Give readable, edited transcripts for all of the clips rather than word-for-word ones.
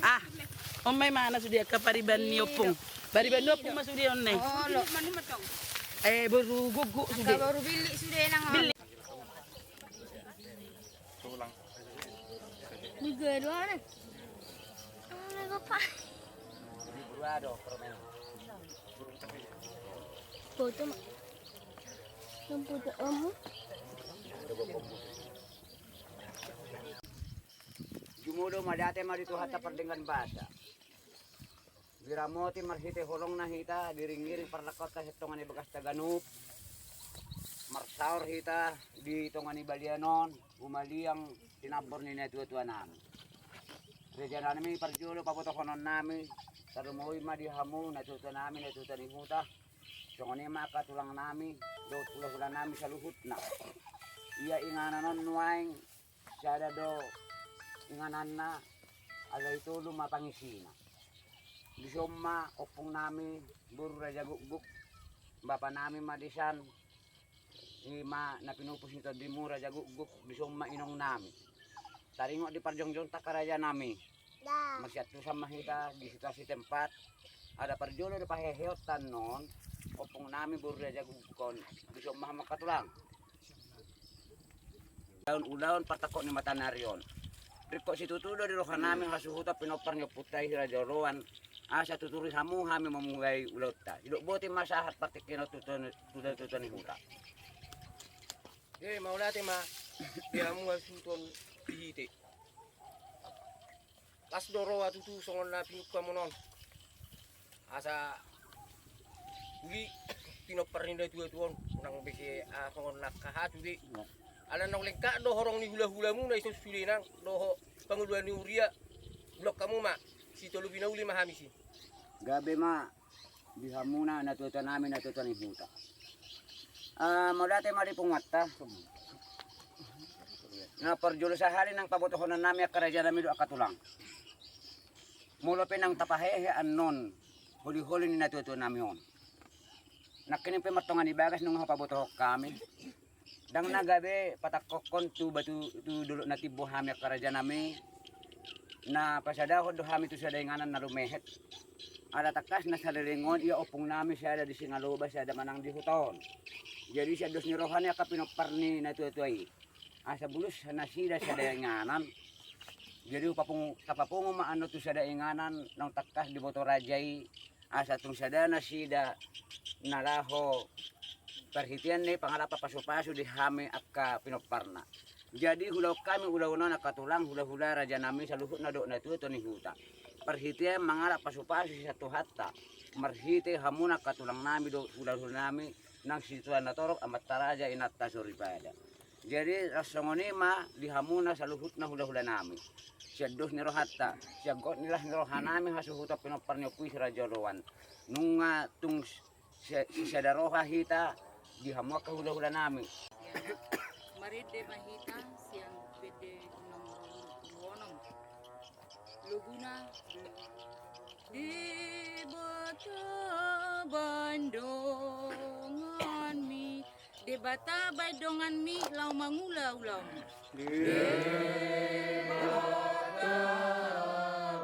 Ah, may mana sudia ka pariban ni opong. Pariban no opong masudi on nay. Oh, lo man matong. Baru gugu sudi. Ka baru bili sudah nang. Bili. Tulang. Tiga dua ni. Ay, bapa. Burado, permen. Foto. Yang foto Jumudo madate marito hata pardingan bata. Biramoti marhite holong na hita, diringiring parlakot ta hitongan ni bagas taganup. Marsaur hita di hitongan ni balianon, umaliang tinabor ni netua-tua namin. Rejana namin parjulo paputokonon namin, sarumuhi madihamu natutuwa namin natutuwa ni huta. So ni makatulang namin, do hula-hula namin sa luhut na. Iya ingananon nuaing siya do inganan na alay tulo mapangisina. Bisoma opong namin buru raja guguk bapa namin madisan ima na pinupus nito di mura raja guguk bisoma inong namin. Taringo di parjongjong takaraja namin. Masyat tu sama kita di situasi tempat ada parjolo di paheheotan non opong namin buru raja gugukon bisoma makatulang. Daun-daun patakok ni mata narion. Riko si tutudo di rohan namin hasuhuta pinopar nyo putay raja roan. Asa tuturi hamu kami memulai ulota. Hidup boti masahat patikino tutuan ni huta. Mau natin dia mo suton pihite. Las doro atu tu songon na pinukka mo non. Asa uli pinoparinda tuon nang beke songon nakahatu di. Ala nang lengka do horong ni hula-hula mu na iso sulinang do panguluan ni uria. Blok kamu si tolu binauli mahamisi. Gabi dihamuna natutuan namin natutuan ni huta. Modate maripungata. Na perjulo sa halin ng pabotohonan namin at karajya namin do akatulang. Mulopin ng tapahehe anon, huli-huli ni natutuan namin yun. Nakinim matongan ni bagas nung pabotohok kami. Dang nagabi patakokon tu batu tu dulu natibo hami at karajya namin. Na pasadahod do hami tu sa dainganan na lumehet. Ada takas na sa lilingon, iya opong namin siya ada di Singaloba, siya ada manang di huton. Jadi siya dos ni rohan ya kapinopar ni natutuay. Asa bulus na sida sa dainganan. Jadi kapapung maano tu sa dainganan ng takas di boto rajay. Asa tung sada na sida nalaho perhitian ni pangalapa paso-paso di hami at kapinopar na. Jadi hulaw kami ulaw na nakatulang hula-hula raja namin sa luhut na do na ito ni huta. Perhitian mangalap paso-paso sa tuhata. Marhiti hamuna katulang namin do hula-hula namin nang situan na torok amat taraja inat tasuripada. Jadi rasongoni di hamuna sa luhut na hula-hula namin. Siya dos ni rohata, siya got nilah ni rohan namin hasuhuta pinopar niyo kuis raja rowan. Nung tung siya daroha hita di hamua ka hula-hula namin. Maride mahita siang pede nomor Luguna di bata bandongan mi di bata bandongan mi lau mangulau di bata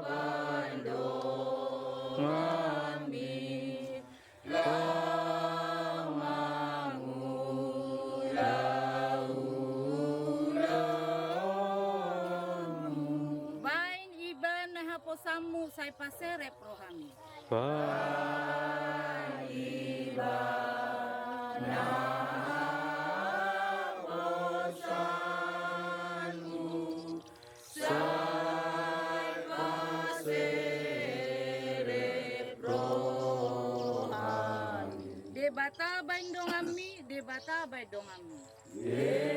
bandongan mi lau mangulau samu sai pasere prohami. Debata bandongami, debata bandongami. Debata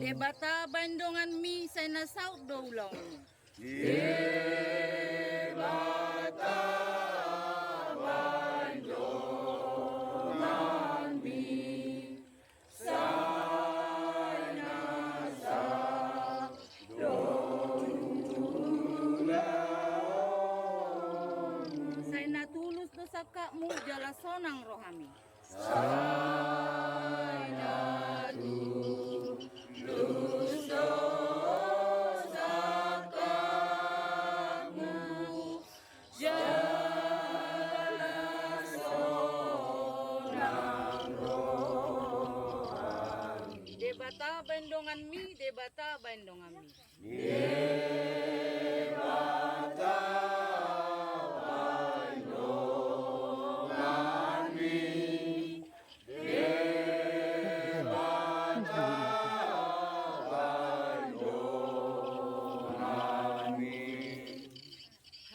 Debata bandongan mi sa nasaut do ulong. Debata bandongan mi sa nasaut do ulong. sakakmu jala sonang rohami. Debata bandongan mi, debata bandongan mi.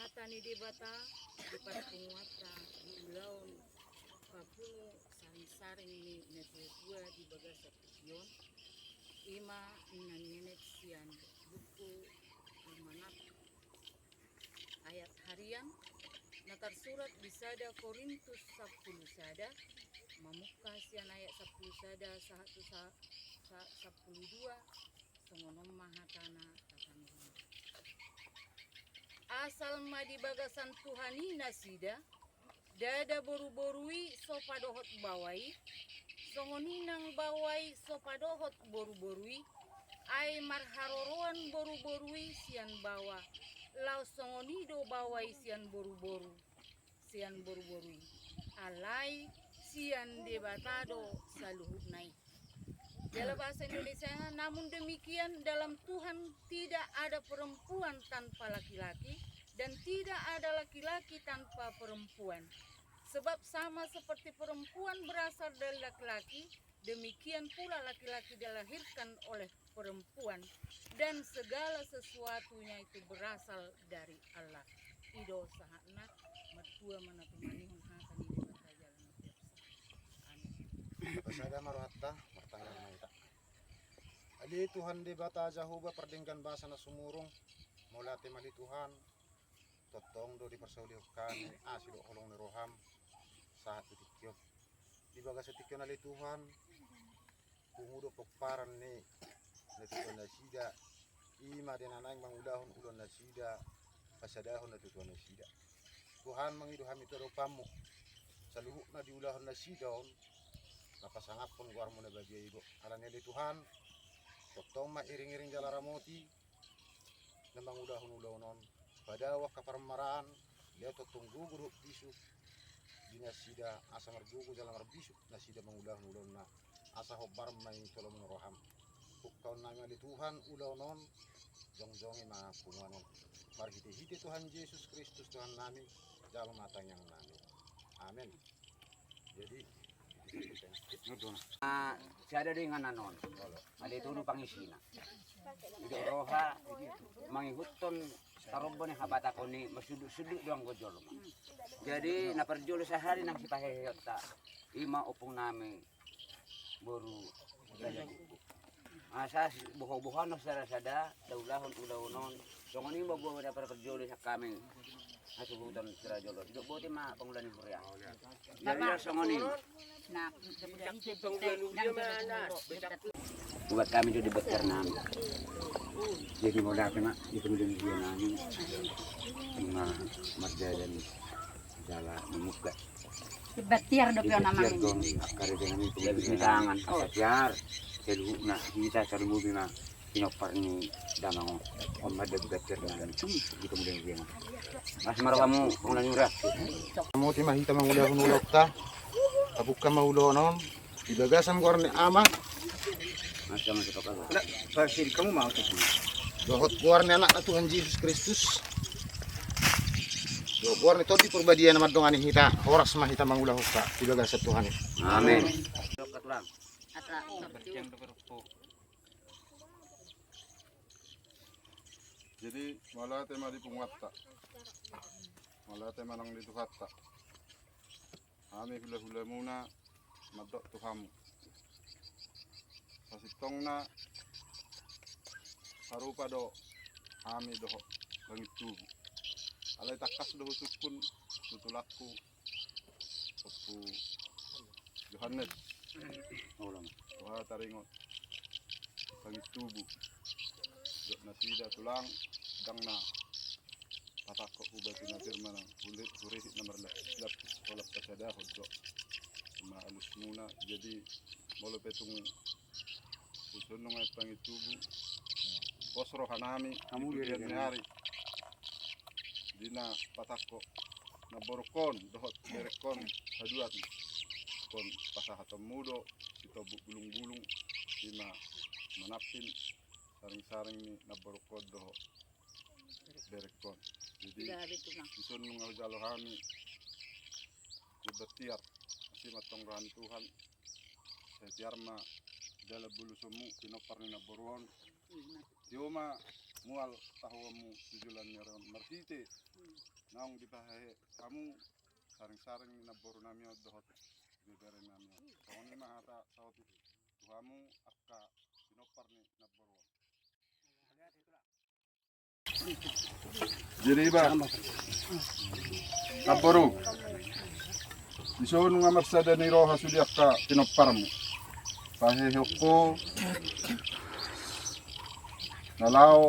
Hatani debata, debat penguasa di ulau Papua saring-saring ini netua di bagasa pion. Ima nenek sian buku amanat ayat harian natar surat bisada Korintus 10 sada mamuka sian ayat 10 sada 10 songonom mahatana tatanggung asal madi bagasan Tuhani nasida dada boru-borui sopadohot bawai songoninang bawai sopadohot boru-borui ai marharoroan boru-borui sian bawa lau songonido bawai sian boru-borui alai sian debatado saluhut naik. Dalam bahasa Indonesia, namun demikian dalam Tuhan tidak ada perempuan tanpa laki-laki dan tidak ada laki-laki tanpa perempuan. Sebab sama seperti perempuan berasal dari laki-laki, demikian pula laki-laki dilahirkan oleh perempuan dan segala sesuatunya itu berasal dari Allah. Ido sahana matua manatumani hata ni debat jalan amin. Pasada marwata martanggan maita. Ali Tuhan di bata Jahuba perdingkan bahasa na sumurung mulate mali Tuhan totong do dipersaulihkan asido holong ni roham saat titikyo di bagas titikyo na li Tuhan pungudo pokparan ni natutuan na sida ima din anay mangudahon ulon na sida pasadahon natutuan na sida Tuhan mangiduham ito ropamu sa luhuk na diulahon na sidon napasangap pun guar mo na bagay ibo alam ni Tuhan totong mairing-iring jalaramoti na mangudahon non pada wak kaparmaraan dia totong gugur bisu dinasida asa margugu jalan marbisu nasida mangudahon na asa hobar may tolong roham ukau nanga di Tuhan non jong-jongi ma punganon marhiti-hiti Tuhan Yesus Kristus Tuhan nami dalam matang yang nami amin. Jadi siada dengan nanon ada itu nu pangisina itu roha mangihuton tarobone habata koni masuduk-suduk doang gojol jadi na perjolo sehari nang sipahe ta ima opung nami boru asa buho-buho no sada daulahon ulaunon songoni mo go na perjolo sa kami asubutan sira jolo duk bote ma pangulan ni Korea jadi songoni buat kami itu debat karena jadi modal kena di kemudian dia nani cuma marja dan jala memuka Batiar do pio namanya. akar dengan itu lebih tangan batiar selu na kita cari mobil na pinopar ni damang om ada batiar dan di kemudian dia mas marwamu ulang nyurah mau timah hita mangudahon ulok ta tabuka maulonon ibagasan ko ni ama macam itu apa pasir kamu mau tuh dohot kuar ni anak na Tuhan Yesus Kristus do kuar ni todi perbadian na madongan ni hita horas mah hita mangulah ka ibagasan Tuhan amin katulang jadi malah tema di penguata malah tema nang di tuhata kami hula-hula muna madok tuhamu sasitong na harupa do kami doho langit tubuh alay takas doho sukun tutulaku opu Yohanes tuha taringot langit tubuh dok nasida tulang dang na patakko hubatu na firma ng hurihit na marlap kolap pasadahod do. Maalus muna jadi molo petong susunong at pangitubo posro hanami kemudian hari dina patakko na borokon dohot berekon haduat kon pasahatom mudo ito gulung-gulung lima manapin saring-saring ni na borokon dohot berekon jadi isun mga hudalohami ibatiar si matong rohani Tuhan setiar ma dala bulu semu pinopar ni na boruon Yoma mual tahuamu tujulan nyaron martite naong dipahe kamu saring-saring na boru namio dohot bibere namio tawani mahata sawti tuhamu akka pinopar ni na boruon jadi ba naboru isun nga marsada ni roha sudi akka pinoparmu pahe hoko nalao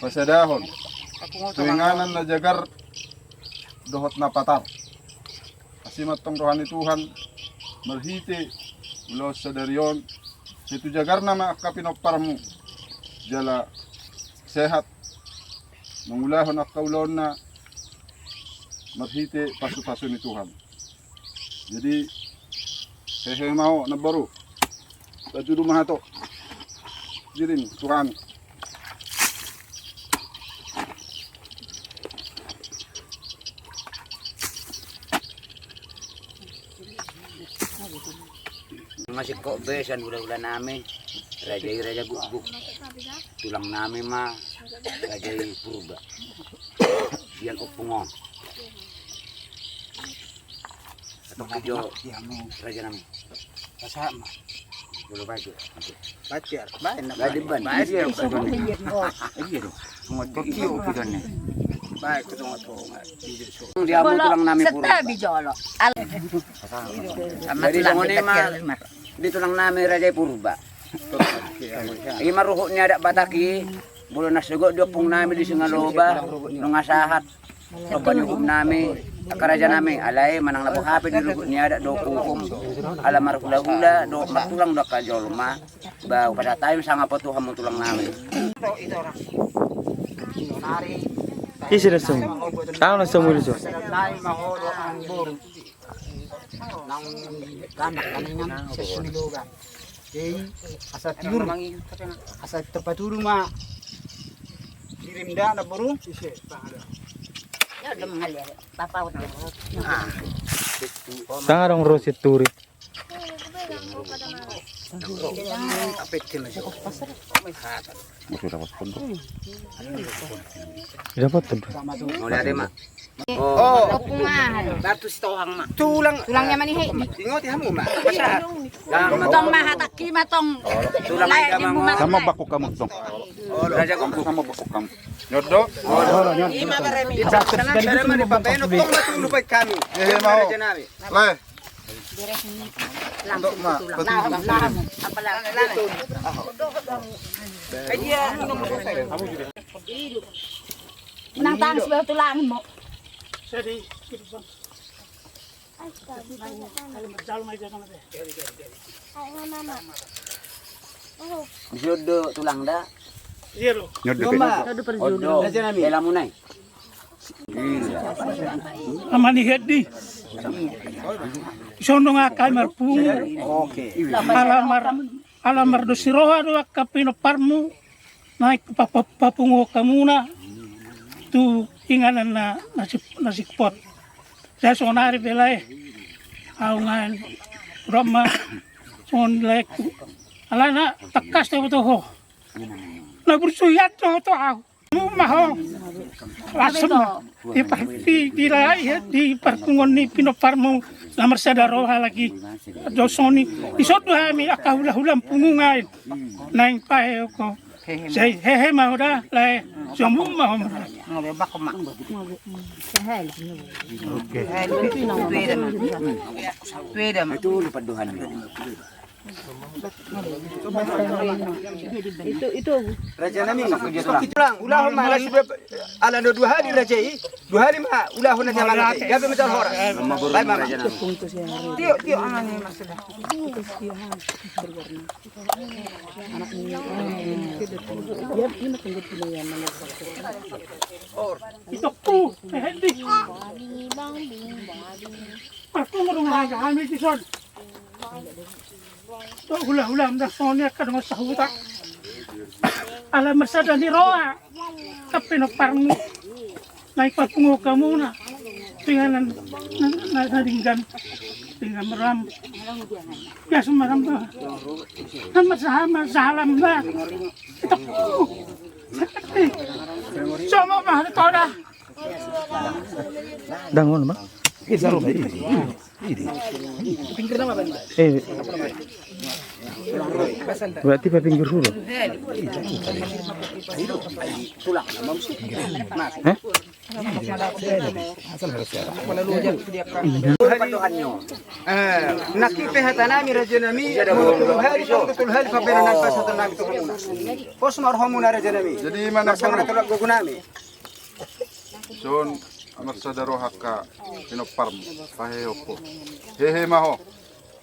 pasadahon tuinganan na jagar dohot na patar asimat tong rohani Tuhan marhiti ulos sa darion situ jagar na makapinoparmu jala sehat mangulahon at kaulon na marhiti pasu-pasu ni Tuhan jadi hehe mau na baru baju rumah to jirin Tuhan masih kok besan udah nami raja guguk tulang nami mah raja purba biar opungon atau kijo raja nami sama belum baju bacar baik ban iya dong semua kio pidonnya baik ketemu dia mau tulang nami purba bijolo. dari songone mah di tulang nami raja purba ini maruhuknya ada bataki bulu nasugo dia pung nami di singaloba nungasahat oban hukum nami akaraja nami alai manang labu hape di ruhuknya ada do hukum alamar hula-hula do matulang do kajolma bau pada time sanga potu hamu tulang nami isi resum tahu resum itu nang kanak kaningan sesuniloga jadi asa terpaturu ma dirimda na baru Ya udah mengalir. Bapak udah. sangarong rosit turi dapat tuh mulai ada mak batu sitohang ma Tulangnya mana he? ingot ya mu ma Matong mahataki matong. tulang Layak di rumah. sama bakok kamu dong raja kok sama bakok kamu nyodo hehe mau leh Langsung tulang. Laham. Apalagi. Nang tang sebelah tulang mo. Jodo tulang dah. nyodo Odo. Bela munai. Amani heddi sono nga kay marpung Oke. alamar do siroha do kapino parmu naik papungo kamuna tu inganan na nasikpot sa sonari belay aungan roma son lek alana takas to ho nabursuyat to ako maho langsung di perpungon ni pinoparmo lamar sadaro lagi dosoni isod mi akahula-hulam pungungain naing pae ko say hehe mau dah lai somu mau Itu lupa Tuhan. Itu Raja nami pulang. Ulah malah sudah ala 2 hari raja 2 hari mah ulah hona jaman nanti. Gabe macam hora. Baik mama. Tio angannya masalah. Ito po, hindi. Ako marunong kami tison. To hula-hula na sonya ka naman sa huta. Alam masada ni Roa. Kapinoparmo. Naipapungo ka muna. Tingnan nadinggan. Tingnan maram. Ya sumaram ba. Masalam ba. Ito po. Sama mahal ito na. Dangon ba? Berarti pa pinggir dulu. Nakipehatan nami raja nami. Hari betul hari pabena nang pasatan nami tu. Pos marhamuna raja nami. Jadi mana Sama tulak gugunami. Son amar sadaro hakka pinoparm pahe opo. Hehe maho.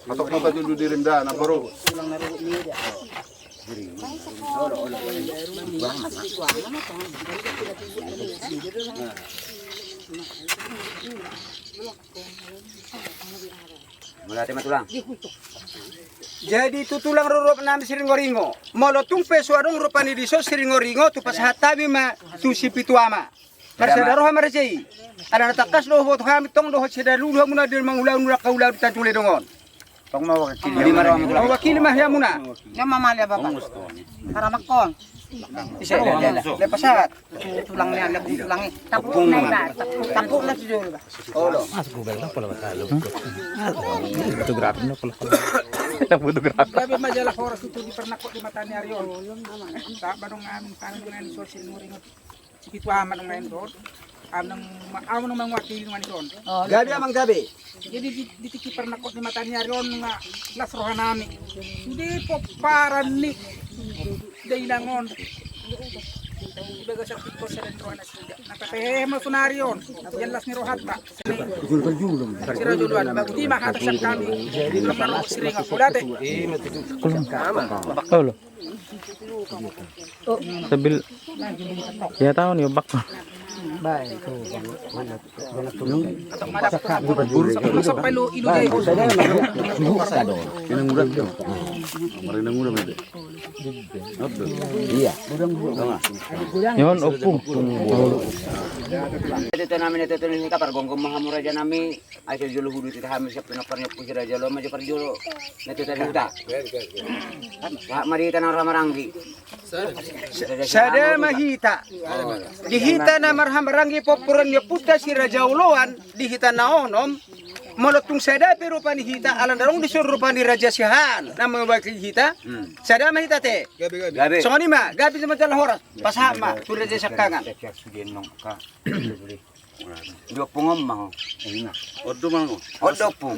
Atok mo dulu dirimda na baro. Mulai matulang. Jadi tu tulang rorop nami siringoringo. Molotung peso adong rupani diso siringoringo tu pas hatabi ma tu sipituama. Marsadaro hamarjei. Ada takas lo hot kami tong lo hot sedalu lo muna dir mangulau nura kaulau ditantule dongon. Tong mau wakil 5 raw matulang. Ang wakil mah ya muna. yang mamali baba. Para makon. Isa lepasan. Tulang niya, tulangnya. Tapok na iba. Tapok na si Jolo ba. Olo. Gabi majalah horas itu di pernakot di mata ni Aryo. Tak badong amin tangan dengan sosial nuringot. Sikitu aman ng ngayon doon. Amang ng mga wakil ng doon. Gabi amang gabi. Jadi ditiki pernakot di mata ni Aryo nga lasrohan namin. Hindi po para ni dailangon. Ibaga sa pito sa lentrohan na sila. Nakatehema sunaryon. Yan las ni Rohata. Sira juluan. Di makata sa kami. Laman ako siringa. Kulate. Oh, loh. Sambil ya tahu nih bak. Sampai lu ilugay. Yon opung. Ito namin ito ni kapar gonggong mahamura dyan nami ay sa julo hudu kita hamis siap pinapar niya pusira jalo majo par julo neto tadi huda. Marita ng ramaranggi. Sada mahita. Dihita na marhamarangi popuran niya puta si Rajauloan. Dihita na onom. Molotung sada pero panihita alam darong disuruh pani Raja Sihan. Nama wakil hita. Sada mahita te. Gabi. So ni ma, gabi sa madalah horas. Pasama tu Raja Sakangan. Dua pungom mau. Odo mau. Odo pung.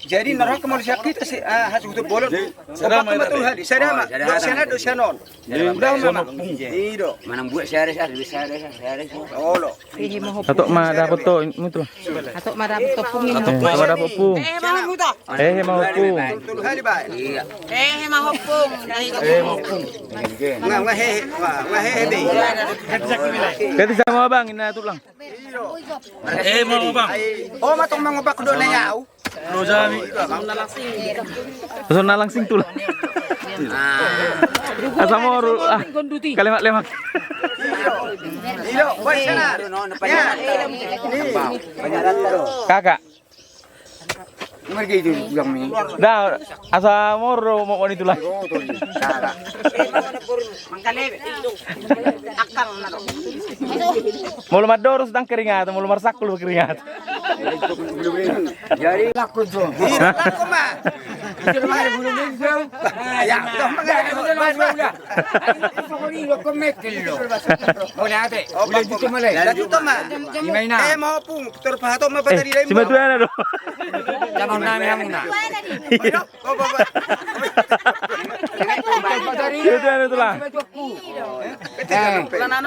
Jadi narak mau siap kita si hasil itu bolon. Betul hadi. Sada ma. Sana do sanon. Udah mama. Ido. Manang buat sehari. Olo. Atok mah dapat to itu. Atok marami to pungin. Apa dapat pung? Mau pung. Betul hadi baik. Iya. Mahopong. Ngahehe be. Ganti sama abang ina tulang. Mau bang. Oh matong mangubak do na yaw. Pasal na langsing tulang. Asa mo kalimat lemak. Ilo, buat sana. Banyaran to. Kakak. Mergi itu kami. Dah asa moro mo ni tulang. Mangkale. Akal na. Mulu madorus dang keringat, mulu marsakul keringat. Jadi laku tuh. Iya, laku mah. Itu mah belum bisa. Ya, toh Udah. Pokoknya lo komekil lo. Mau nate. Lanjut tuh malay. lanjut to mah. Gimana? Mau pung, terpahato mah patari lain. Si Matuana do. Jangan nami kamu na. Oh, bapak. Matuana tulang.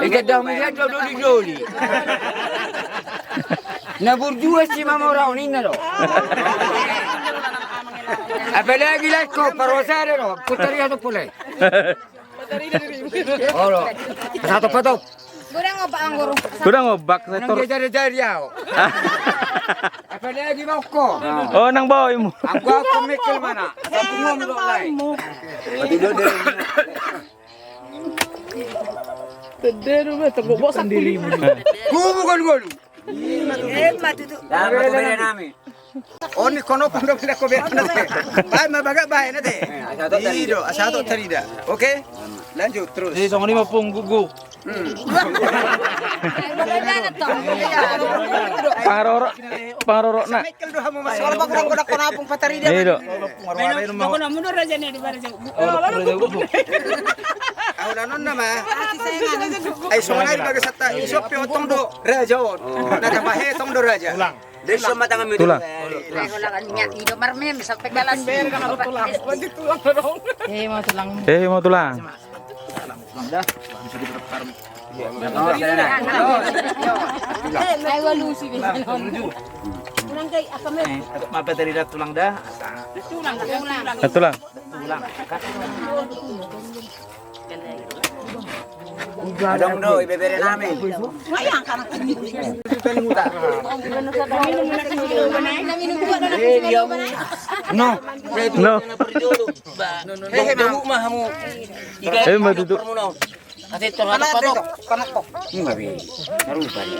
Ikat dah melihat doli. Na berdua si mama orang ini na lo. Apalagi lah kau parosare lo. Putari atau pulai. Oh lo. Satu patop. Kurang ngobak Nang sektor. jari-jari yao. Apalagi mau ko. Oh nang bawa mo. Aku mikir mana. Aku ngomong lain. Tidur dari. Tedero ba tagbo sendiri mo. Bukan gol. Dami ko bere nami. Oh, ni kono pang dapat ko biar nate. Baik mah baga baik nate. Iyo, asato tarida. Oke? Lanjut terus. Song ni mapung gugu. Pangarorok na. Michael do hamo mas. Wala ba kurang kodak kono apong patarida. Iya do. Ahora non nama. Ay sungai baga sata. Isop yo tong do raja. Nada bahe tong do raja. Dari semua tangan itu. Tulang. Mau tulang. Tulang. Adong do ibebere nami. No. No. Dahu mah hamu. Matutu. Kasi terhadap patok. Enggak bi. Harus bari.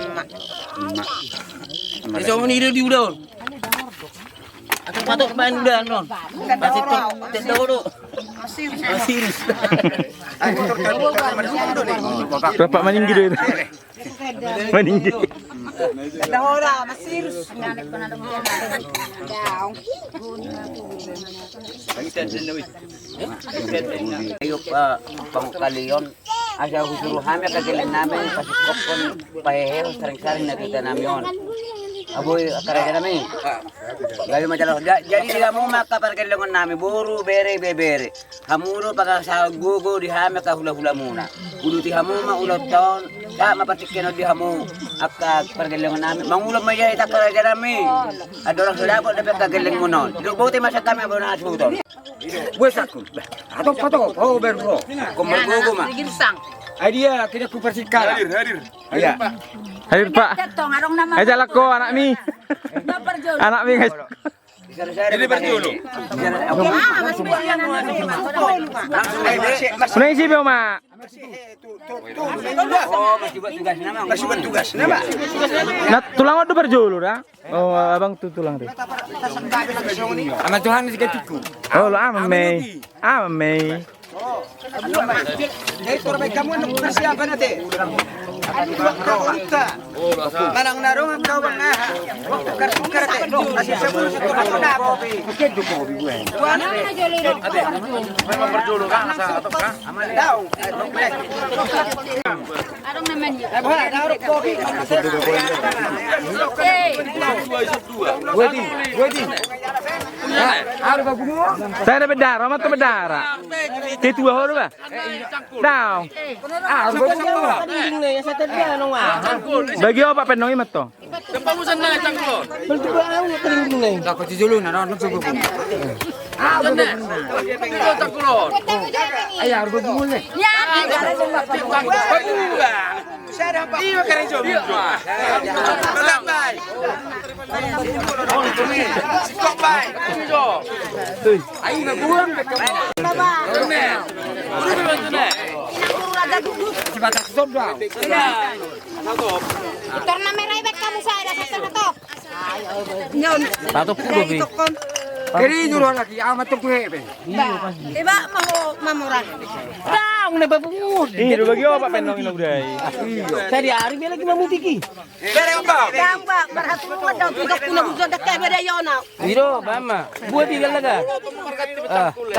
Iso meniru di udon. Atau patok main udah non. Masih tidak do. Masih. Bapak maninggi do itu. Maninggi. Ayok pangkaliyon. Asa suruh kami kagilin namin pasikopon pahehew sering-sering nakita namin yun. Aboy karaya namin. Gayo macam jadi tidak mau maka perkelingan namin buru bere bebere. Hamuro pagka sa gugo di hame ka hula-hula muna. Ulo ti hamu ma ulot taon. Ya mapatikeno di hamu akka perkelingan namin. Mangulo maya ita karaya namin. Adorang sudah ko dapat kagiling mo non. Buti masa kami abo na asuton. Buesakul. Atau patok oh berro. Kumbergo ma. Idea kita ku persikala. Hadir. Iya. Hadir Pak. Aja lako anak mi. Anak mi guys. Ini berjulu. Sunai si Bima. Oh, masih buat tugas nama. Masih buat tugas nama. Nah, tulang itu berjulu dah. Oh, abang tu tulang tu. Sama Tuhan seketiku. Oh, lo amai. Amai. Jadi turun kamu nak persiapan nanti. Manang narong ang kawang na. Tukar te. Masih sebelum itu aku dapo. Mungkin cukup gue. Memang berjulu kan masa atau kan? Amal daw. Arong naman yun. Bola narok kopi. Wedi. Harus bagus. Saya ada bedara, mat tu bedara. Itu horo ba? Daw. Harus bagus. Bagi apa penong imat to? Aku tijulu na non subuh. Ay harus bagus. Iya kerejo. Malambay. Kok bay. Ay nabuang ka. Sebatas sobra. Torna meray back kamu sa ada sa natok. Satu puluh bi. Kiri dulu lagi amat tuh gue. Diba mamura. Daw. Naong na babungod. Ih, bagi apa penong ina udah. Saya di hari lagi mamutiki. Iro, mama. Buat tinggal laga.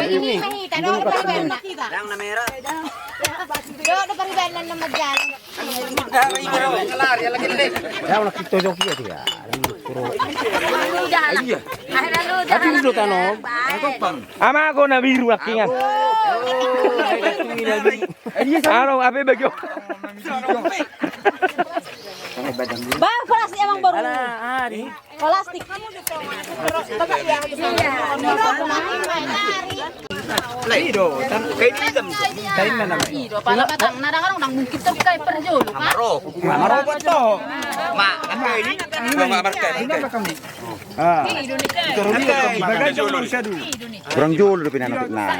Ini mahita, doon na pariban na. Dang na mera. Doon na pariban na magyan. Ya ulah kita joki ya dia. Tapi dulu tanong. Ama ako na biru lakingan. Ano, ape bagyo. Bang, plastik emang baru. Hari. Plastik. Ido, kain hitam. Kain mana? Ido, pala batang nadang orang mungkin tuh kayak perjulu kan? Marah beto. Mak, apa ini? Enggak berkat. Ah. Turun ke bagai jolo sadu. Kurang jolo di pinan nah.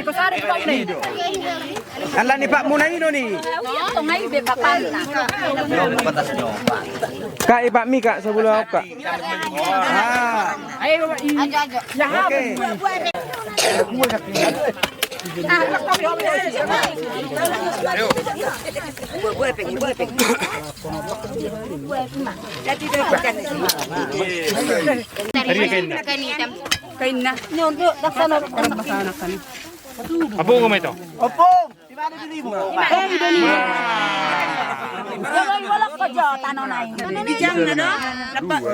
Ala ni Pak Munai ini nih. Ito ngay be papanta. Kak, Pak Mi kak sebelah kak. Ah. Ayo, Oke. Kain na. Apa ko ito? Opo. Di mana diri mo? Wala ko jo tanong na yun. Bijang na no?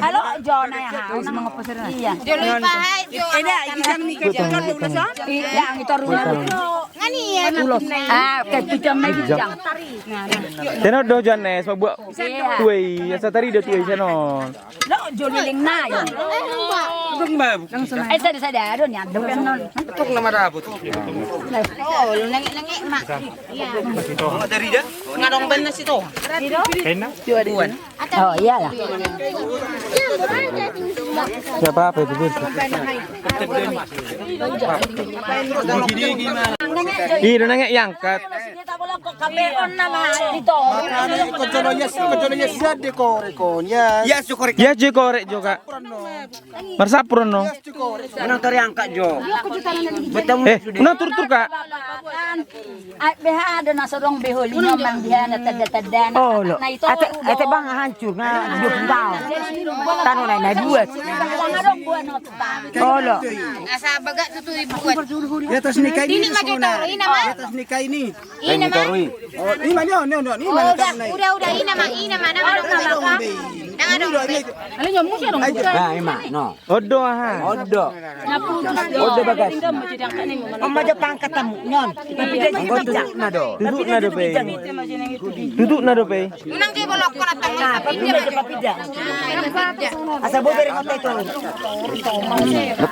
Halo, jo na yan ha. Una mga pasir na. Iya. Jolo pahay. Eda, bijang ni ka jolo ulo sa? Iya, ang ito rula. Ngani yan. Ah, kay bijang may bijang. Teno do janes mabuat tuai, asa tari do tuai sanon. Lo, jo liling na yun. Ay, sada doon yan. Doon nun. Tuk na marabot. Oh, langi mak. Mga dari dah. Ngarong ban na sito. Kain na? Oh, iya lah. Siapa apa itu bir? Ih, nangek yang kat. Kapeon na mga dito. Ya je korek juga. Marsapron no. Anong tari angkat jo? Una tur kak. Ay, beha ada na sorong behol ino man biha na tada-tada. Oh, lo. Ate bang hancur na dua tahun. Tanong na buat. Ngarong buat no ta. Oh, lo. Asa baga tutuy buat. Di atas nikah ini semua. Di atas nikah ini. Ini torui. Oh, ini mana? Ini mana? Udah ina mana ngarong. Nah, ima, no. Odo ha. Odo. Odo bagas. Pamaja pangkat tamu nyon. Duduk na do. Duduk na do pe. Duduk na do pe. Unang di bolok ko na tang. Asa bo dari kota itu.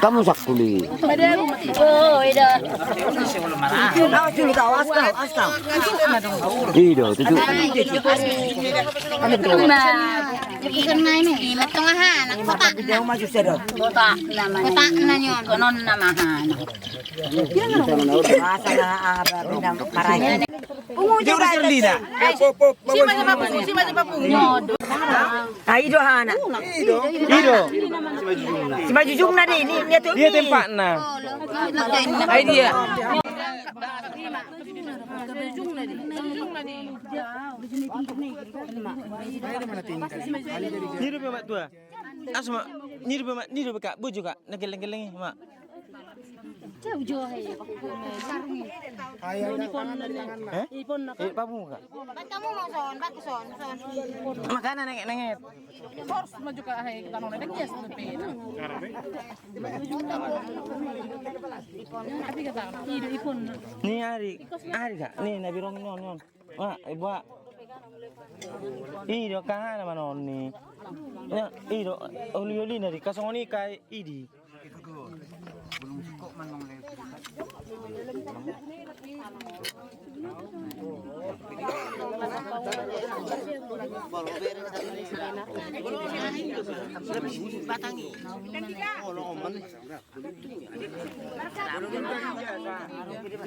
Kamu sakuli. Oh, ida. Awas dulu kau, awas kau. Ido, duduk. Ikan na ini, matungahan, ang kota. Jauh maju sedot. Kota na yun, konon na mahan. Masa na pinang maraya. Jauh dari lida. Si maja papu. Ido hana. Ido. Si maju jung na di, ni tu. Dia tempat na. Ai dia. Niru pe mak tua. Asma, niru pe kak buju kak. Nageleng-geleng mak. Papu kak. Bantamu mau son, bagus son. Makanan nengek-nengek. Ni hari kak. Ni nabi rong nyon. Wah, ibu. Ido kah nama non ni. Ya, ido oli nari kasongoni kai idi.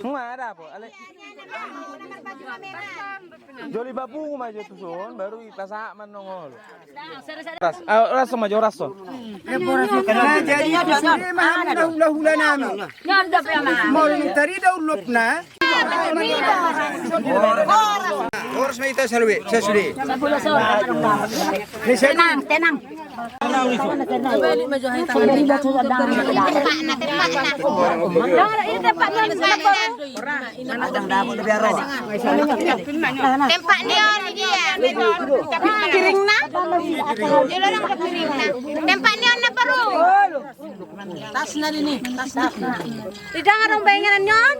Ada apa? Joli babu maju tusun baru ipasa manongol. Ras maju raso. Karena jadi ada hula-hula namin. Mau tari daw lupna. Horas may ito sa luwi, sa suli. Tenang, tenang. Tempat dia piring na. Dia orang piring na. Tempat dia na baru. Tas na din eh. Tas na. Tidak ngarong bayangan nyon.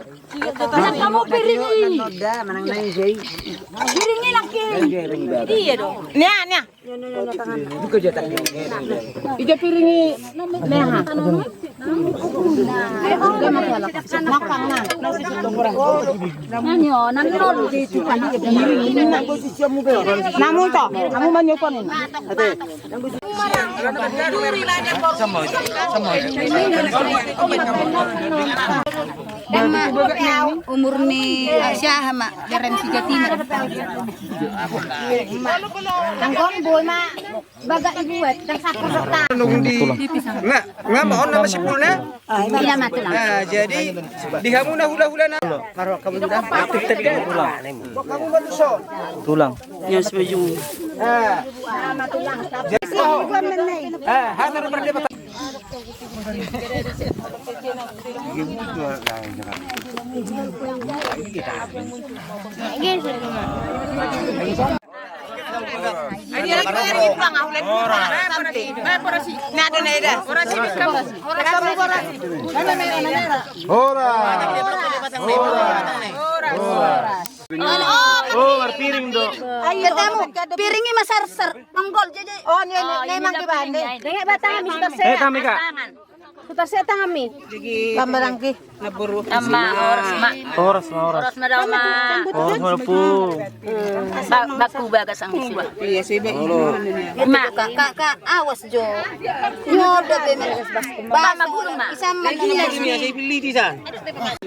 Kamu piringi. Piringi lagi. Iya dong. Nia, nia. Ija piringi. Neha. Nanyo, nanyo di tuan piringi. Namun toh, kamu manyokonin. Umur ni siya mak garan si Jatimur. Tanggon boy mak baga ibuat dak satu serta. Nung di nga maon nama si Pulna. Iya mati lah. Nah, jadi di kamu na hula-hula na. Maro kamu sudah aktif tadi kan tulang. Kamu manuso. Tulang. Yang setuju. Hadir berdua. Oh, piring do. Ketemu piringi masar-sar menggol jadi. Oh, memang ke bande. Dengar batang Mister Saya. Kami Kak. Putar saya tang kami. Gambarang ki. Sama oras mak. Oras. Oras madama. Oras malapu. Baku bagas ang suwa. Iya sih be. Mak kak awas jo. Nyodo be Mama bulong mak. Isam Ini lagi ni saya pilih di sana.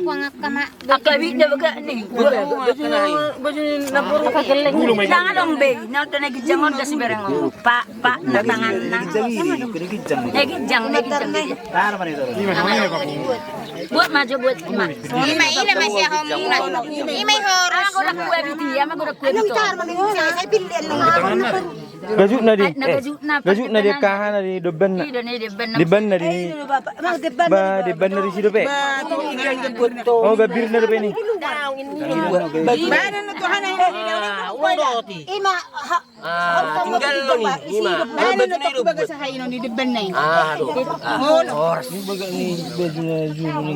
kuangat kama. Ako ibig baga ni. Baju nabur. Jangan dong be. Nalta nagijangon kasi berang pa na tangan na. Nagijang. Buat maju buat mak. Ima ila masih homuna. Ima horus. Ako na kuwe biti, ama ko na kuwe bito. Saya pilih Gajuk na di. Gajuk na di kahan na di doben na. Ida ni deban. Diban na di. Ba diban na di si dope. Oh gabir na dope ni. Mana na Tuhan ay wadoti. Ima Tinggal lo ni. Ima. mana na to baga sa haino ni deban na. Oras ni baga ni baju na julu ni.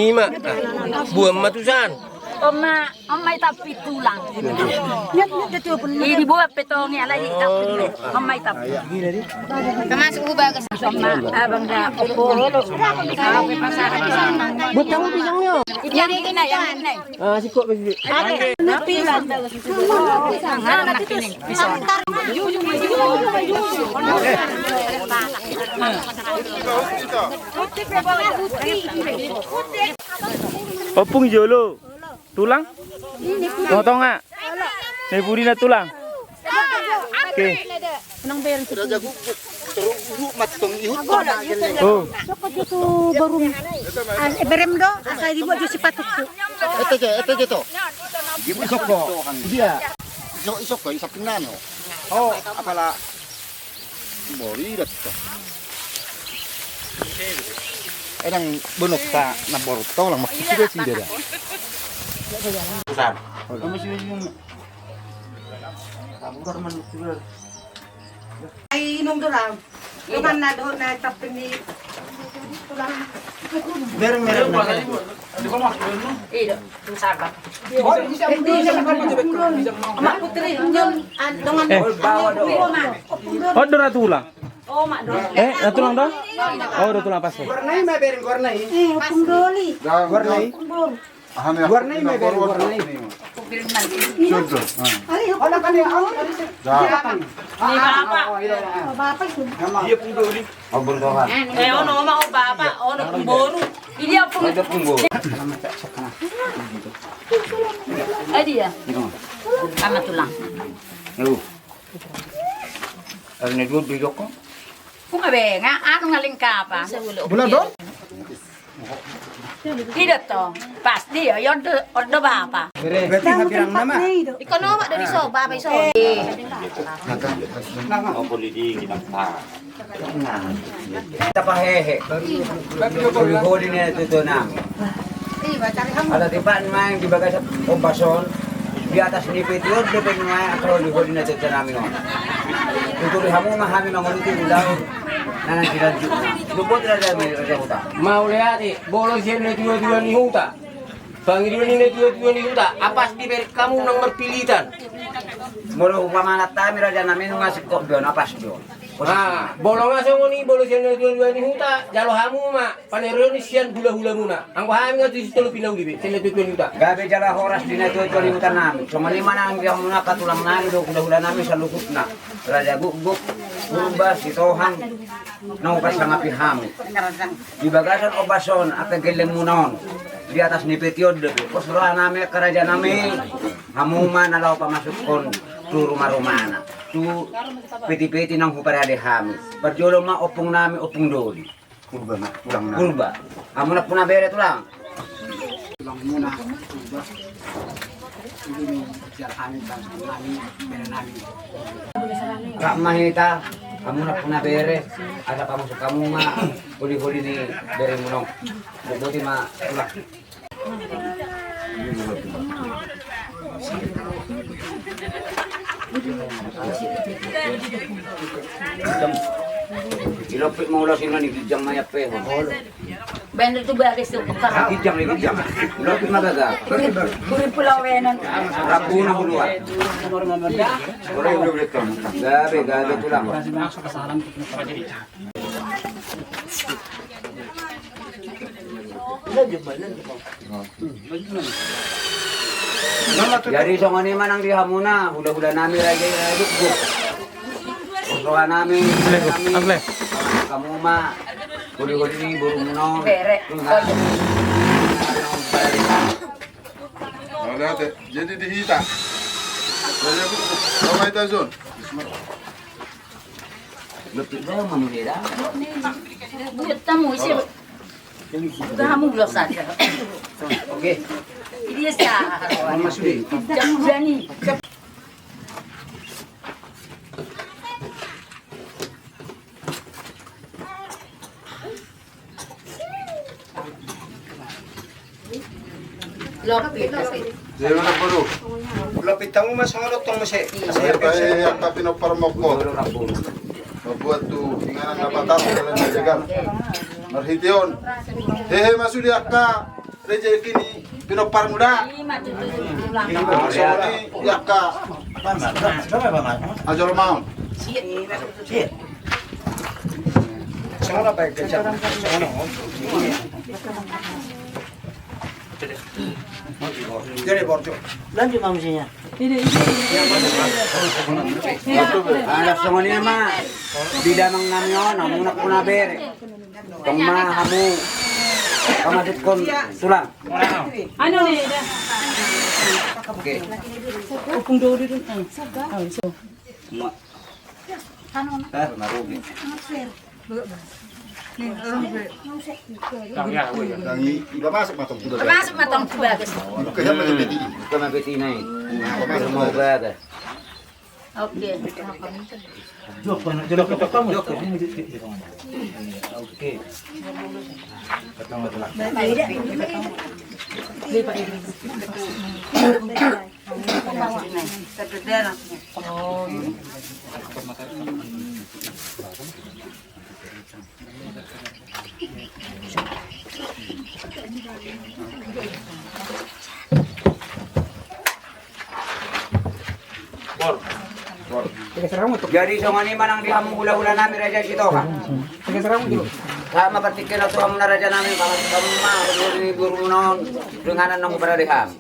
Ima. Buang matusan. Oma tapi tulang. Ini buat petongnya lagi tapi Oma tapi. Termasuk bagas. Oma abang dah opo. Apa pasar di sana. Buat kamu pisangnya. Yang ini. Ah sikok bagi. Napi lah. Ngarang ini pisang. Opung jolo. Tulang? Potong nggak? Nih budi na tulang. Oke. Oh. Berem do, asa dibuat jo sipatuk. Ete gitu. Isok ko. Dia. Isok ko isok nano. Oh, apala bori dito. Edang bunok ta na boruto lang makikita si dada. Besar. Ay nung dorang. Tuman na do na tapin ni Mereng. Iya, sabar. Mak putri nyon dengan Oh dora tulang. Oh, mak dong. Na tulang do? Oh do tulang pas. Warnai ma bereng warnai. Pundoli. Warnai. Warnai ma bereng warnai. Ola kan ya. Ni bapak. Bapak itu. Dia pundoli. Oh bundohan. Ono ma o bapak, ono pemboru. Ini apa? Ada punggo. Dia. Sama tulang. Lu. Ini dulu di Joko. Kung abe nga, ano nga lingkapa? Bulan do? Tidak toh, pasti ya, ordo apa? Berarti pirang nama. Ikaw naman dari soba, may soba. Kita pahehe. Huli-huli na ito namin. Ala tiba naman di bagas obason di atas nipit yun, di ba naman ang huli-huli na ito namin. Tutuloy hamo mahami mga ulit yung daw na nagsiradyo na. Lupot na dahil may rajahuta. Maulati, bolo siya na tuwa-tuwa ni Huta. Pangiriwan ni tuwa-tuwa ni Huta, apas di kamu nang merpilitan. Muro pamanat tayo raja namin nga si Kokbion, apas yun. Ha, bolo nga sa ngoni, bolo siya na tuwa ni Huta, jalo hamu ma, panero ni siyan hula-hula muna. Ang kuhamin nga ito si Tolo Pinaulibi, siya na tuwa ni Huta. Gabi jala horas din na ito limutan namin. So malima na ang biyang muna katulang namin, hula-hula namin sa lukot na. Raja guk-guk, urba, sitohan, naupas sa ngapihami. Di bagasan obason, akagileng munaon. Di atas nipit yun, posrohan namin, karaja namin, hamuman nalaw pamasok kon, tu rumah-rumah na. Tu piti-piti ng huparade hami. Berjolo ma opong namin, opong doli. Kurba na, pulang na. Kurba. Amo na po na bere ito lang. Tulang muna. Kurba. Hindi mo jalanin sa namin, pera namin. Kak mahita, amo na po na bere. Ada pamasok kamu ma, huli-huli ni bere munong. Buti ma, tulak. Ilopit mo ulas yun ni Gijang Maya Peho. Bener tu baris tu perkara. Gijang. Ilopit magaga. Kurin pulau wenan. Rabu na huluan. Gabi tulang. Jadi so ngani man ang diha muna, hula-hula namin raya dukbuk. Usrohan namin, kamu ma, huli-huli ni burung muno. Bere. Maulati, jadi dihita. Saya ramai tazon. Lepit ba mamilira? Buat tamu isi. Kamu belum saja. Oke, Ini sah. Mama Sudi. Jangan berani. Lopit. Saya mana baru? Lapit mo masangalot tong masi. Saya pakai yang tapi no parmok ko. Puro rabu. Mabuat tu inganan na batas dalam jagan. Marhition. Hehe masudi akka rejeki ni pinopar muda. Masudi yakka. Ajol mau. Sangala pa kecap. Jadi borjo. Anak semua ni mah bidamang namyon, amo na po na bere. Kung mahamu, kamadit kon tulang. Ano ni? Oke. Upong dori rin. Marugi. Yang iba masuk matong kuda. Termasuk matang tu bagus. Kaya mati. Ito mabiti na eh. Mau baga. Oke. Oke. Jadi so ngani man ang dihamong hula-hula namin raja sito ka. Sama patikin na tuwa mo na raja namin para sa kama, kung ni guru noon, denganan ng paradiham.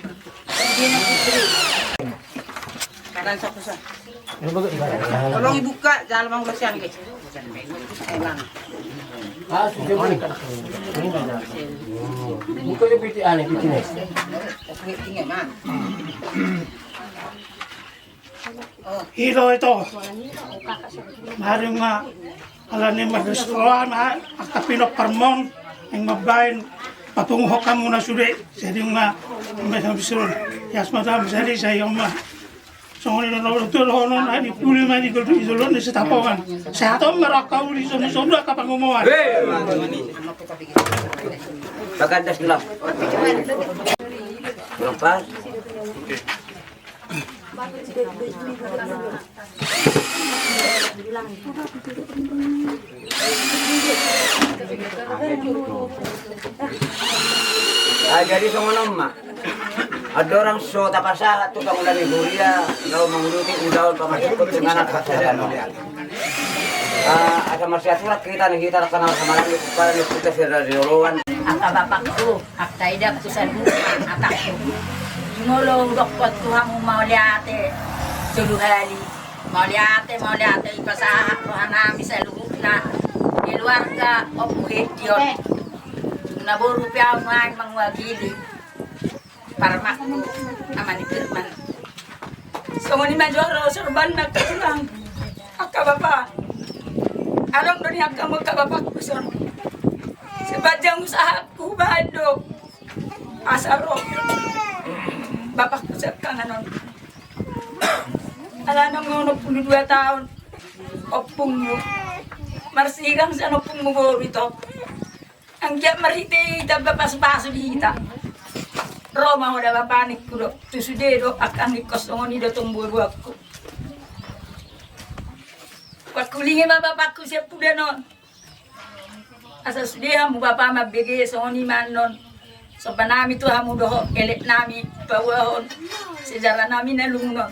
Tolong ibuka, jangan mang belasyan guys. Bukan dia piti aneh, piti nes. Hilo ito. Maring nga ala ni magrestoran ha ang kapino parmon ang mabayin patungo kamu na sude jadi nga mesam bisul ya semata misali saya omah songoni na tu rono na di puli ma di godu izolon ni setapongan sehat om merakau di sono kapangumoan Pagandas dulu. Berapa? Jadi songonom mak. Ada orang so tapasa tu kamu dari Korea, kalau menguluti udaul pamasukut dengan anak sadano. Ada masyarakat kita nih kita kenal sama lagi para kita dari Rowan. Aka bapakku, akta idak tu sa lupa, atakku. Ngolo dokot tu hamu mau liate, suluhali. Mau liate, ipasaha rohanami sa luhukna. Keluarga opuhe diyon. Naburu piaw main mangwagili. Parmakku, amani firman. Songoni majoro sorban na katulang. Aka bapak. Arong doni aka mo ka bapakku son. Sepanjang usahaku bado asaro bapakku sekarang non ala nang 22 tahun opung mo marsigang sa opung mo ito ang kaya marite ita bapas-paso dita Roma mo daw panik ko tu sudero akan ikosongon ni datong buru aku pakulingin bapakku siap puda non asas dia mu bapa mabege soni manon so panami tu hamu doho elek nami bawahon sejarah nami na lungon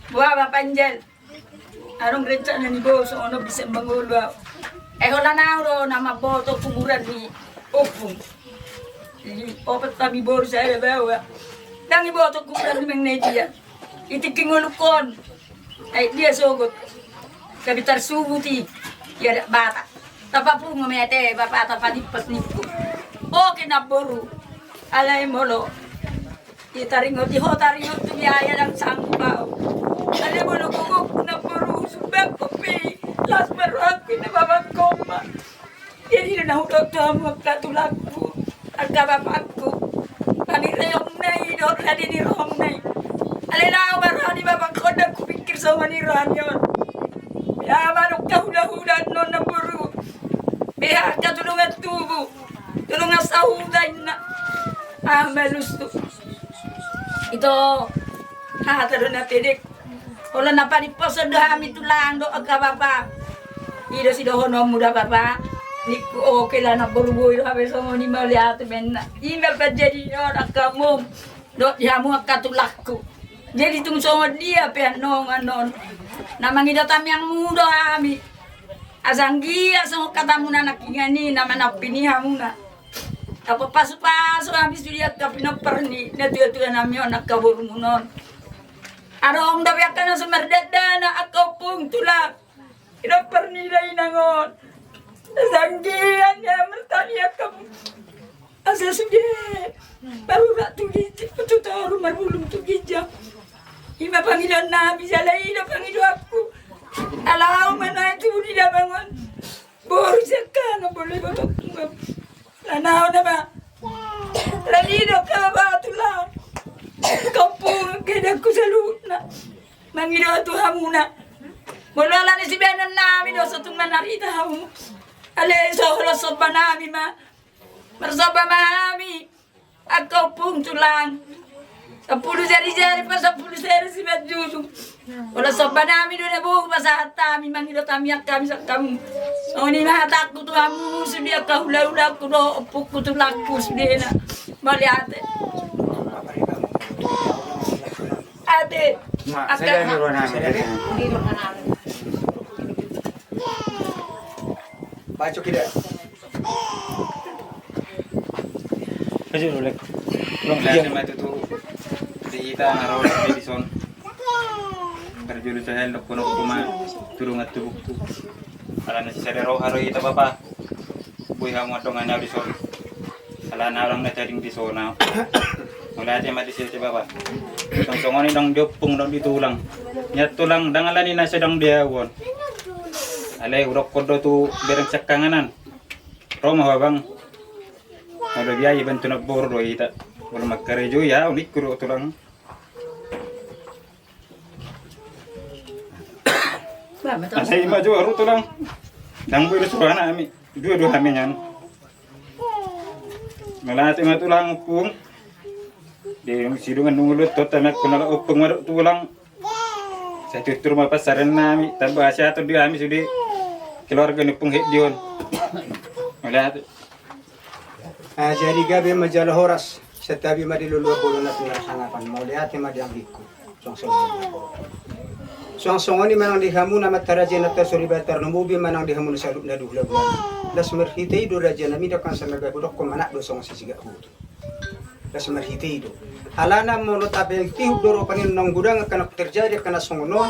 buah bapa panjel arong rencana ni bo so ono bisa mangolo hola nauro nama boto kuburan ni opung jadi opat kami bor saya bawa dangi boto kuburan ni mengnedia itiking ulukon ay dia sogot kabitar subuti ya bata tapapu ngomete bapak tapanipas niku oke naboru alay molo itaringo ti hotaringo tu biaya ng sangpao alay molo kugok naboru subak kopi las meruak pinababag koma jadi na hudok tamu katulakku agka bapakku panireyong nai dor ladi ni rong nai alay lao marani babak kodak kupikir sama ni ranyon ya manuk kahula-hula non naboru Biar ka tulungan tubo, tulungan sahuday na amalus to. Ito, hataro na pidik. Wala na paniposan do kami tulang do agka bapa. Ida si dohono muda bapa. Niku okay lang na buruboy do kami sa ni maliato men na. Ina pa jadi yon agka mom. Do yamu agka tulakku. Jadi tung songon dia pianong anon. Namangida tamyang mudo kami. Azanggia so katamu na nakingani naman napiniha muna. Apa pasu-pasu habis dia kapinoperni na tuya-tuya namin nakaburu mo nun. Arong dabi ka na sumerdada na ako pong tulak. Inoperni na inangon. Azanggia niya mertanya kamu. Asa sudah baru nak tulis itu tahu marbulum tu gijak. Ima panggilan na bisa lain panggilan aku. Alam mana itu tidak bangun. Baru sekarang boleh betul. Lanau nama. Lagi dok apa tulah. Kampung kedaku selalu na. Mangido tu hamuna. Mula ni si benan nami do satu menari tahu. Ale sohlo sopan nami ma. Bersama mami. Aku pun tulang. 10 jari-jari pa 10 jari si Medjudu. Wala sopan namin doon na buhok masahat kami. Mangilot kami kami sa kamu. O ni mahatak ko to hamu. Sudiya kahula-hula ko do. Upuk ko to lakko. Sudiya na. Mali ate. Ate. Saya di ruang namin. Baca kita. Kasi ulit. Lahat naman ito kita naroon sa Edison. Karjulo sa helok kuno kuma turung at tubuk tu. Ala na si Sadero haro ita bapa. Buhay mo atong nga Edison. Ala na lang na tading disona. Wala ti mati si bapa. Tong songoni dong diopung dong ditulang. Nyat tulang dangalan na siya dong diawon. Alay urok kodo tu bereng sakanganan. Roma babang. Ada biaya bantu nak boro ita. Kalau makarejo ya unik kuro tulang. Asai maju aru tulang. Dang buru suruhana ami. Dua kami nyan. Melati mah tulang pung. Di sidungan nungulut tot tamak kunala upung maruk tulang. Saya tutur mah pasaran nami tambah asia atau dia ami sudi keluarga ni penghit dion. Melati. Jadi gabe majalah horas setabi madilulu bolona tulang sangapan mau lihat ma diang liku songsong ni manang dihamu nama taraje na tasori batar numubi manang dihamu na saluk na duhla bulan las merhite do raja nami do kan sanaga budok ko manak do song sisiga hut las merhite do alana mono tabe tihuk doro panin nang gudang kana terjadi kana songono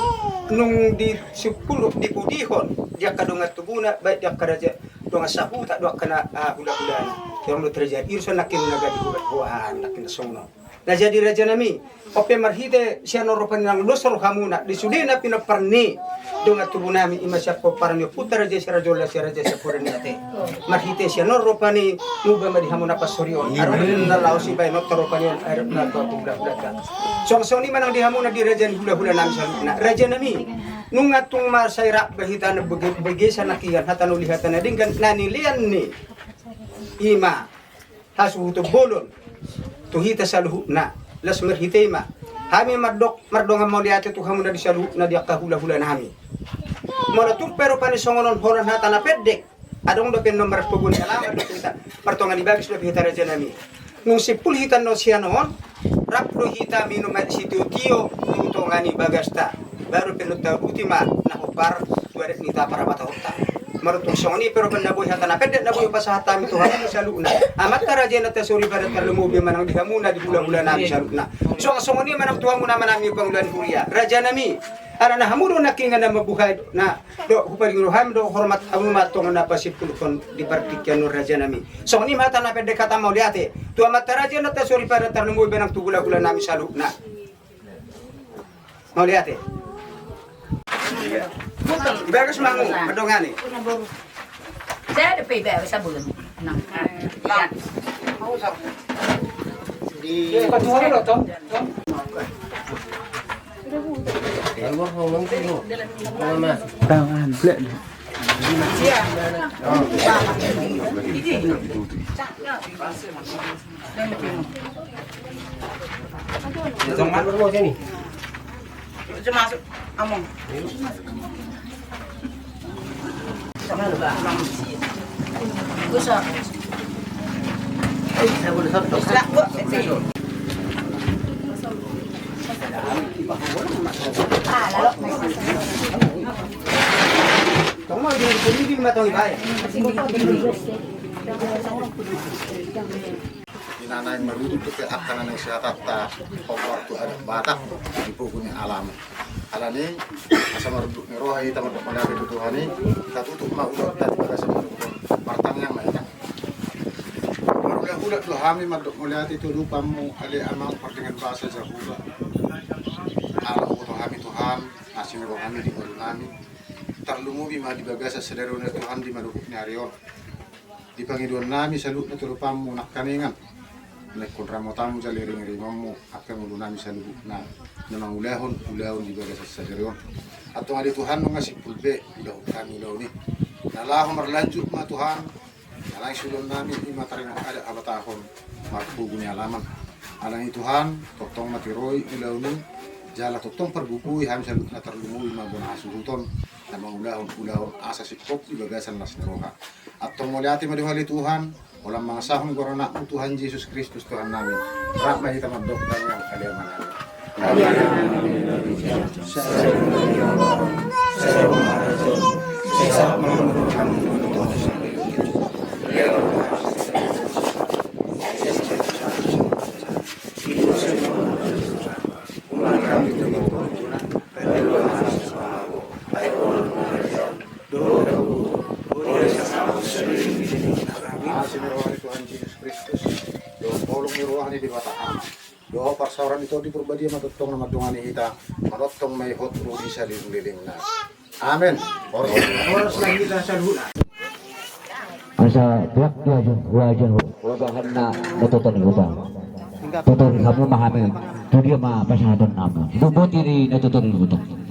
nung di 10 di pudihon dia kadonga tubuna baik dia karaja donga sahu tak do kana hula-hulana yang lo terjadi irso nakin naga di buat nakin songono na jadi raja nami ope marhite siano ropan nang losor hamuna di sudena pina parni donga tubunami imasya ko parni putar raja sirajola siraja sapurani ate marhite siano ropani nuba madi hamuna pasorion aron na lausi bay no toropani air na to bula-bula song-song ni manang di hamuna di raja hula-hula nami saluna raja nami nung atung marsayra bahitana begesa nakian hatanu lihatana dengan nanilian ni ima hasu to bolon to hita saluh na las merhitema hami mardonga moliate tu hamu na di saluh na dia kahula-hula na hami mola tu pero pani songonon horan hatana pedek adong do pen nomor pugun alama do kita pertongan di bagis do hita raja nami nung 10 hitan no sianon rapro hita minum sitio tio utongani bagasta baru penuta ultima na hopar duare nita para mata hota marutong songni pero panaboy hatana pedek naboy pasahata mi Tuhan ni saluna amat karaje na tasuri para terlumubi manang dihamuna di bulan-bulan nami saluna songni manang Tuhan mo naman nami pangulan kuria raja nami ara na hamuro nakinga na mabuhay na do huparing roham do hormat amumat tong na pasipul kon di partikyan no raja nami songni mata na pedek kata mau liate tu amat raja na tasuri para terlumubi manang tugula-gula nami saluna mau liate Bagus mangu, pedongani. Saya ada PBR sabun. Nang. Lihat. Mau sab. Di patuhan lo, Tom. Tangan, blek. Masuk among. Sama lu Pak. Usah. Saya boleh satu. Silak, Bu. Kamu mau jadi pemimpin matang ibadah. Inanay marunong ke akan ang siya tata pagwarto at batak di pugunya alam. Alani asa maruduk ni roh ay tamad malapit Tuhan ni katutuk maulot at pagasa partang yang mainak. Marulah-ulat lo hami madok mulati tu lupa mo ali amang pertengahan bahasa Jawa. Alam ko hami Tuhan asin roh hami di baru nami. Tarlumubi ma di bagasa sedero na Tuhan di madukuk ni arion. Di pangiduan nami salut na tulupam mo nakaningan. Lekon ramotamu jaliring rimamu akan mulunami salubuk na namang ulahon di bagas sa saderion atau ada Tuhan ngasih pulbe dah kami lau ni nalah merlanjut ma Tuhan nalang sulon nami ima taringa ada abatahon marpugunya alaman alangi Tuhan totong matiroi ilau ni jala totong perbukui ham salut na terlumui ma bona asuhuton namang ulahon asa sikop di bagasan nas neroha atau moliati madihali Tuhan Ulang mga sahong korona mo Tuhan Yesus Kristus Tuhan namin. Ramay tamadok tayo ang kaliyaman Tuhan Yesus Kristus, doa tolong niruahani di bataan. Doa parsauran itu di perbadian matutong na madungani kita, matutong may hot rudi sa liling na. Amen. Oras lang kita sa luna. Asa tiyak wajan ugahan na natutunan ubang. Tutunan kamu mahami. Tu dia mah pasahadan nama. Itu buat diri natutunan ubang.